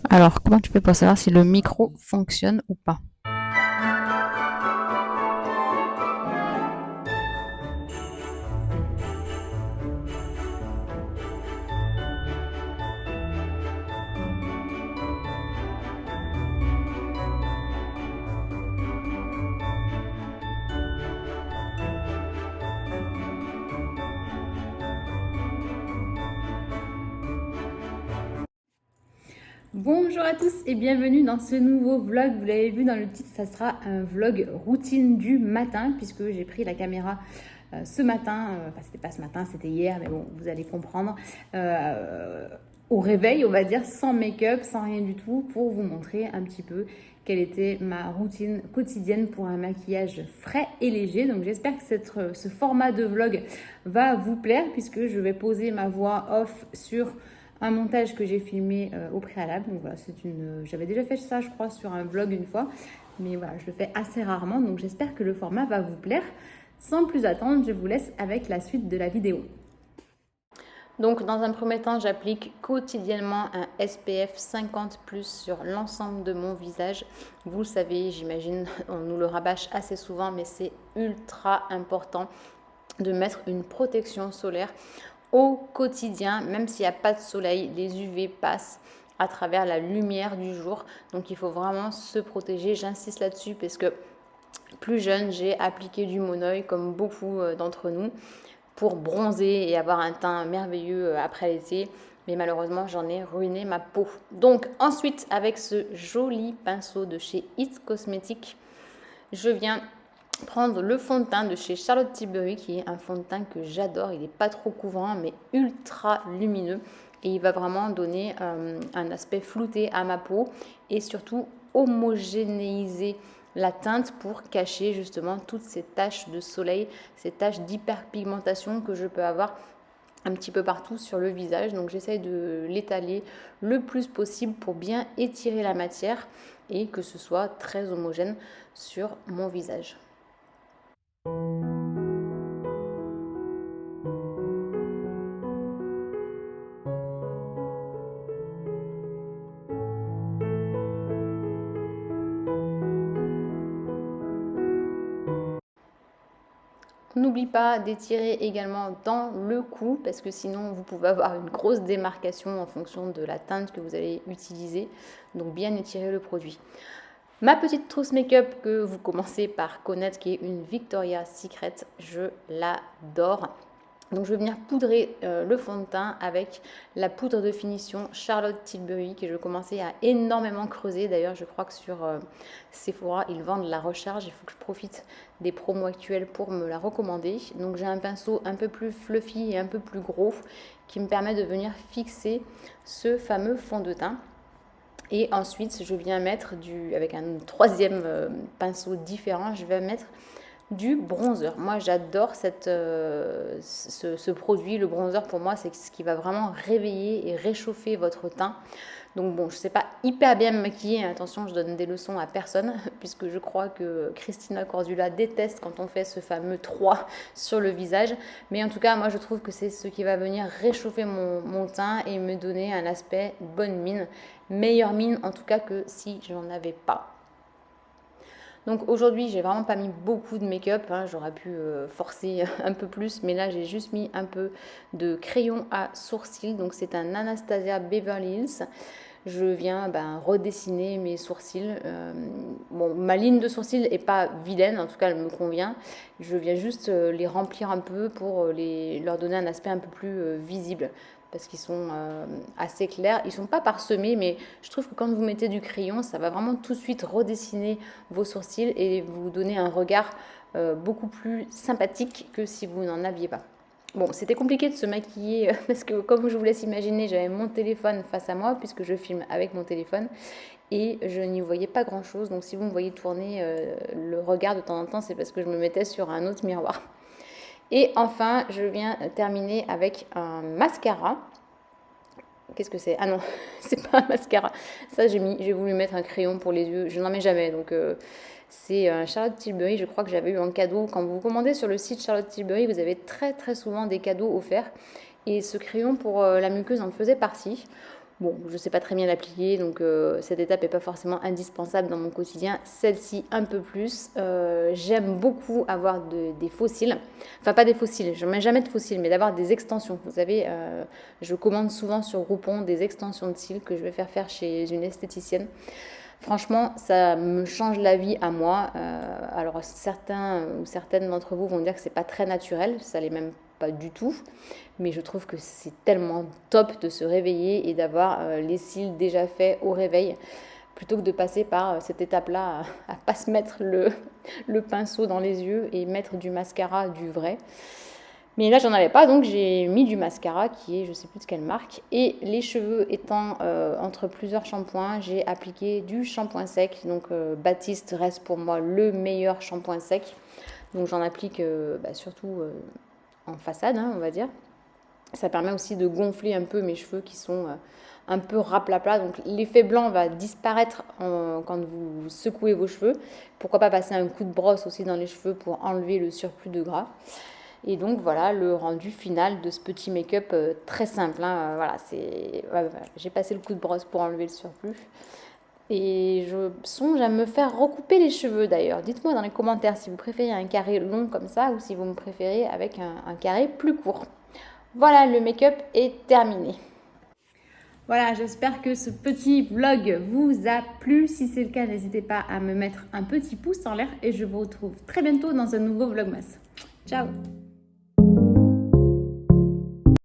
Alors, comment tu fais pour savoir si le micro fonctionne ou pas? Bonjour à tous et bienvenue dans ce nouveau vlog. Vous l'avez vu dans le titre, ça sera un vlog routine du matin puisque j'ai pris la caméra ce matin, enfin c'était pas ce matin, c'était hier, mais bon, vous allez comprendre, au réveil, on va dire, sans make-up, sans rien du tout, pour vous montrer un petit peu quelle était ma routine quotidienne pour un maquillage frais et léger. Donc j'espère que ce format de vlog va vous plaire puisque je vais poser ma voix off sur un montage que j'ai filmé au préalable. Donc voilà, j'avais déjà fait ça, je crois, sur un vlog une fois, mais voilà, je le fais assez rarement. Donc j'espère que le format va vous plaire. Sans plus attendre, je vous laisse avec la suite de la vidéo. Donc dans un premier temps, j'applique quotidiennement un SPF 50+ sur l'ensemble de mon visage. Vous le savez, j'imagine, on nous le rabâche assez souvent, mais c'est ultra important de mettre une protection solaire au quotidien. Même s'il n'y a pas de soleil, les UV passent à travers la lumière du jour. Donc il faut vraiment se protéger. J'insiste là-dessus parce que plus jeune, j'ai appliqué du monoeil comme beaucoup d'entre nous pour bronzer et avoir un teint merveilleux après l'été. Mais malheureusement, j'en ai ruiné ma peau. Donc ensuite, avec ce joli pinceau de chez It Cosmetics, je viens prendre le fond de teint de chez Charlotte Tilbury, qui est un fond de teint que j'adore. Il n'est pas trop couvrant, mais ultra lumineux. Et il va vraiment donner un aspect flouté à ma peau et surtout homogénéiser la teinte pour cacher justement toutes ces taches de soleil, ces taches d'hyperpigmentation que je peux avoir un petit peu partout sur le visage. Donc j'essaye de l'étaler le plus possible pour bien étirer la matière et que ce soit très homogène sur mon visage. N'oublie pas d'étirer également dans le cou parce que sinon vous pouvez avoir une grosse démarcation en fonction de la teinte que vous allez utiliser. Donc bien étirer le produit. Ma petite trousse make-up que vous commencez par connaître, qui est une Victoria's Secret, je l'adore. Donc je vais venir poudrer le fond de teint avec la poudre de finition Charlotte Tilbury que je commençais à énormément creuser. D'ailleurs, je crois que sur Sephora, ils vendent la recharge. Il faut que je profite des promos actuels pour me la recommander. Donc j'ai un pinceau un peu plus fluffy et un peu plus gros qui me permet de venir fixer ce fameux fond de teint. Et ensuite, je viens mettre avec un troisième pinceau différent, je vais mettre du bronzer. Moi, j'adore ce produit. Le bronzer, pour moi, c'est ce qui va vraiment réveiller et réchauffer votre teint. Donc bon, je ne sais pas hyper bien me maquiller. Attention, je donne des leçons à personne, puisque je crois que Christina Cordula déteste quand on fait ce fameux 3 sur le visage. Mais en tout cas, moi, je trouve que c'est ce qui va venir réchauffer mon teint et me donner un aspect bonne mine. Meilleure mine, en tout cas, que si j'en avais pas. Donc aujourd'hui, j'ai vraiment pas mis beaucoup de make-up, hein. J'aurais pu forcer un peu plus, mais là j'ai juste mis un peu de crayon à sourcils. Donc c'est un Anastasia Beverly Hills. Je viens redessiner mes sourcils. Bon, ma ligne de sourcils est pas vilaine, en tout cas elle me convient. Je viens juste les remplir un peu pour leur donner un aspect un peu plus visible parce qu'ils sont assez clairs. Ils ne sont pas parsemés, mais je trouve que quand vous mettez du crayon, ça va vraiment tout de suite redessiner vos sourcils et vous donner un regard beaucoup plus sympathique que si vous n'en aviez pas. Bon, c'était compliqué de se maquiller parce que comme je vous laisse imaginer, j'avais mon téléphone face à moi puisque je filme avec mon téléphone et je n'y voyais pas grand chose. Donc si vous me voyez tourner le regard de temps en temps, c'est parce que je me mettais sur un autre miroir. Et enfin, je viens terminer avec un mascara. Qu'est-ce que c'est? Ah non, c'est pas un mascara. Ça, j'ai voulu mettre un crayon pour les yeux. Je n'en mets jamais. Donc, c'est un Charlotte Tilbury. Je crois que j'avais eu en cadeau. Quand vous commandez sur le site Charlotte Tilbury, vous avez très très souvent des cadeaux offerts. Et ce crayon pour la muqueuse en faisait partie. Bon, je ne sais pas très bien l'appliquer, donc cette étape n'est pas forcément indispensable dans mon quotidien. Celle-ci, un peu plus. J'aime beaucoup avoir des faux cils. Enfin, pas des faux cils, je ne mets jamais de faux cils, mais d'avoir des extensions. Vous savez, je commande souvent sur Groupon des extensions de cils que je vais faire chez une esthéticienne. Franchement, ça me change la vie à moi. Alors, certains ou certaines d'entre vous vont dire que c'est pas très naturel, ça l'est même pas du tout, mais je trouve que c'est tellement top de se réveiller et d'avoir les cils déjà faits au réveil, plutôt que de passer par cette étape-là à pas se mettre le pinceau dans les yeux et mettre du mascara, du vrai. Mais là, j'en avais pas, donc j'ai mis du mascara qui est, je sais plus de quelle marque. Et les cheveux étant entre plusieurs shampoings, j'ai appliqué du shampoing sec. Donc Baptiste reste pour moi le meilleur shampoing sec. Donc j'en applique surtout en façade, hein, on va dire. Ça permet aussi de gonfler un peu mes cheveux qui sont un peu raplapla. Donc l'effet blanc va disparaître quand vous secouez vos cheveux. Pourquoi pas passer un coup de brosse aussi dans les cheveux pour enlever le surplus de gras. Et donc voilà le rendu final de ce petit make-up très simple. Hein. Voilà, j'ai passé le coup de brosse pour enlever le surplus. Et je songe à me faire recouper les cheveux d'ailleurs. Dites-moi dans les commentaires si vous préférez un carré long comme ça ou si vous me préférez avec un carré plus court. Voilà, le make-up est terminé. Voilà, j'espère que ce petit vlog vous a plu. Si c'est le cas, n'hésitez pas à me mettre un petit pouce en l'air et je vous retrouve très bientôt dans un nouveau vlogmas. Ciao!